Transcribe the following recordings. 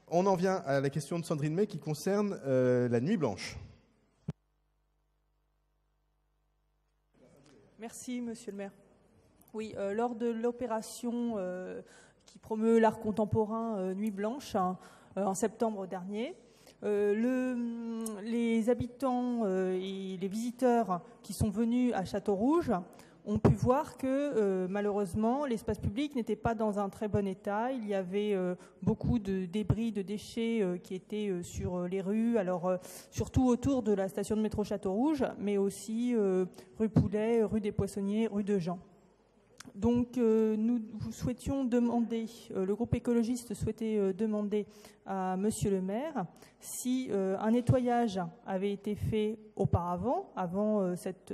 On en vient à la question de Sandrine May qui concerne la Nuit Blanche. Merci, monsieur le maire. Oui, lors de l'opération qui promeut l'art contemporain Nuit Blanche, en septembre dernier, les habitants et les visiteurs qui sont venus à Château-Rouge ont pu voir que malheureusement l'espace public n'était pas dans un très bon état. Il y avait beaucoup de débris, de déchets qui étaient sur les rues, alors surtout autour de la station de métro Château-Rouge, mais aussi rue Poulet, rue des Poissonniers, rue de Jean. Donc nous souhaitions demander, le groupe écologiste souhaitait demander à monsieur le maire si un nettoyage avait été fait auparavant, avant cette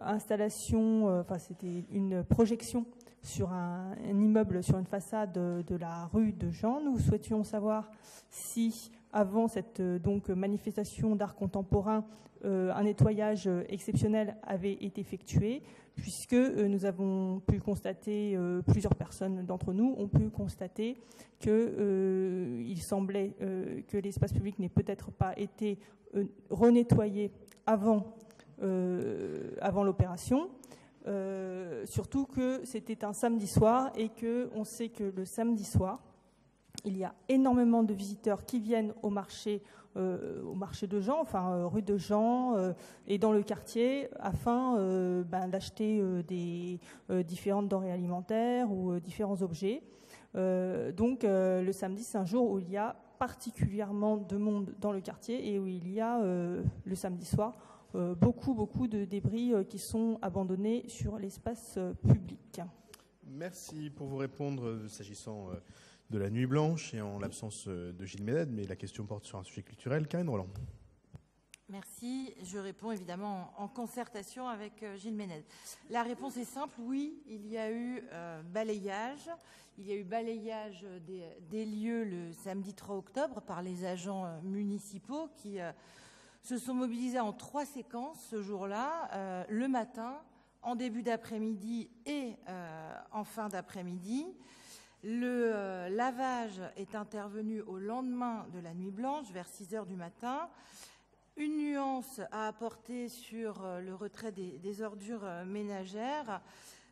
installation, enfin c'était une projection sur un immeuble, sur une façade de la rue de Jean. Nous souhaitions savoir si avant cette donc manifestation d'art contemporain, un nettoyage exceptionnel avait été effectué, puisque nous avons pu constater, plusieurs personnes d'entre nous ont pu constater qu'il semblait que l'espace public n'ait peut-être pas été renettoyé avant l'opération. Surtout que c'était un samedi soir et qu'on sait que le samedi soir, il y a énormément de visiteurs qui viennent au marché de Jean, enfin rue de Jean et dans le quartier, afin d'acheter des différentes denrées alimentaires ou différents objets. Donc le samedi, c'est un jour où il y a particulièrement de monde dans le quartier et où il y a le samedi soir beaucoup de débris qui sont abandonnés sur l'espace public. Merci pour vous répondre s'agissant de la Nuit Blanche et en l'absence de Gilles Ménède, mais la question porte sur un sujet culturel. Karine Roland. Merci. Je réponds évidemment en concertation avec Gilles Ménède. La réponse est simple, oui, il y a eu balayage. Il y a eu balayage des lieux le samedi 3 octobre par les agents municipaux qui se sont mobilisés en 3 séquences ce jour-là, le matin, en début d'après-midi et en fin d'après-midi. Le lavage est intervenu au lendemain de la Nuit Blanche, vers 6 heures du matin. Une nuance à apporter sur le retrait des ordures ménagères.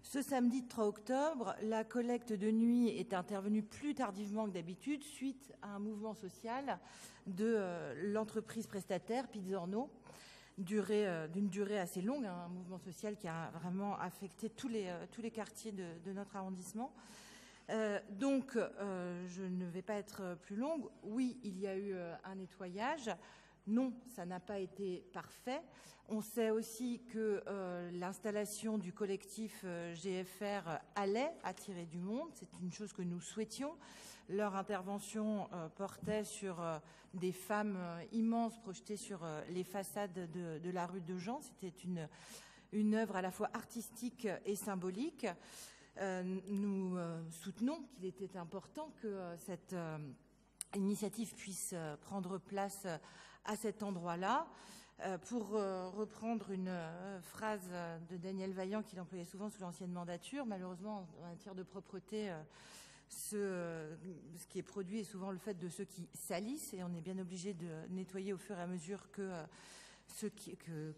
Ce samedi 3 octobre, la collecte de nuit est intervenue plus tardivement que d'habitude suite à un mouvement social de l'entreprise prestataire Pizzorno, d'une durée assez longue, un mouvement social qui a vraiment affecté tous les quartiers de notre arrondissement. Donc, je ne vais pas être plus longue. Oui, il y a eu un nettoyage. Non, ça n'a pas été parfait. On sait aussi que l'installation du collectif GFR allait attirer du monde. C'est une chose que nous souhaitions. Leur intervention portait sur des femmes immenses projetées sur les façades de la rue de Jean. C'était une œuvre à la fois artistique et symbolique. Nous soutenons qu'il était important que cette initiative puisse prendre place à cet endroit-là. Pour reprendre une phrase de Daniel Vaillant qu'il employait souvent sous l'ancienne mandature, malheureusement en matière de propreté, ce qui est produit est souvent le fait de ceux qui salissent et on est bien obligé de nettoyer au fur et à mesure que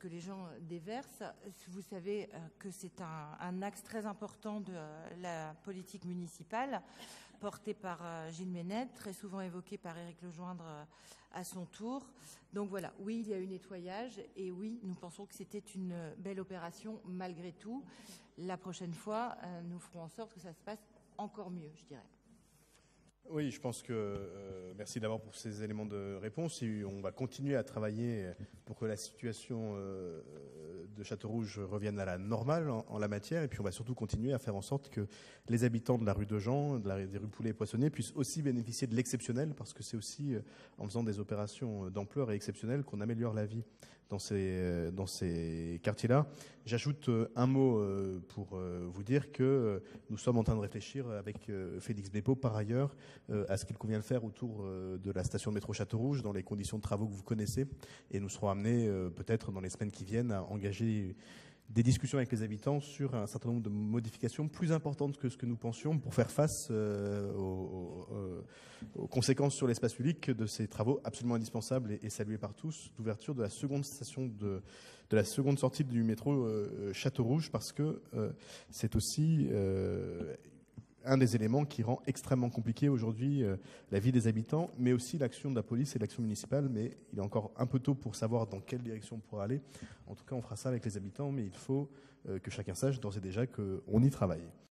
les gens déversent. Vous savez que c'est un axe très important de la politique municipale portée par Gilles Ménède, très souvent évoqué par Éric Lejoindre à son tour. Donc voilà, oui, il y a eu nettoyage et oui, nous pensons que c'était une belle opération malgré tout. La prochaine fois, nous ferons en sorte que ça se passe encore mieux, je dirais. Oui, je pense que merci d'abord pour ces éléments de réponse. Et on va continuer à travailler pour que la situation de Château-Rouge revienne à la normale en la matière. Et puis on va surtout continuer à faire en sorte que les habitants de la rue de Jean, des rues Poulet et Poissonniers puissent aussi bénéficier de l'exceptionnel, parce que c'est aussi en faisant des opérations d'ampleur et exceptionnelles qu'on améliore la vie dans ces quartiers-là. J'ajoute un mot pour vous dire que nous sommes en train de réfléchir avec Félix Bépeau par ailleurs à ce qu'il convient de faire autour de la station de métro Château-Rouge dans les conditions de travaux que vous connaissez, et nous serons amenés peut-être dans les semaines qui viennent à engager des discussions avec les habitants sur un certain nombre de modifications plus importantes que ce que nous pensions pour faire face aux conséquences sur l'espace public de ces travaux absolument indispensables et salués par tous d'ouverture de la seconde station de la seconde sortie du métro Château-Rouge, parce que c'est aussi un des éléments qui rend extrêmement compliqué aujourd'hui la vie des habitants, mais aussi l'action de la police et l'action municipale. Mais il est encore un peu tôt pour savoir dans quelle direction on pourra aller. En tout cas, on fera ça avec les habitants, mais il faut que chacun sache d'ores et déjà qu'on y travaille.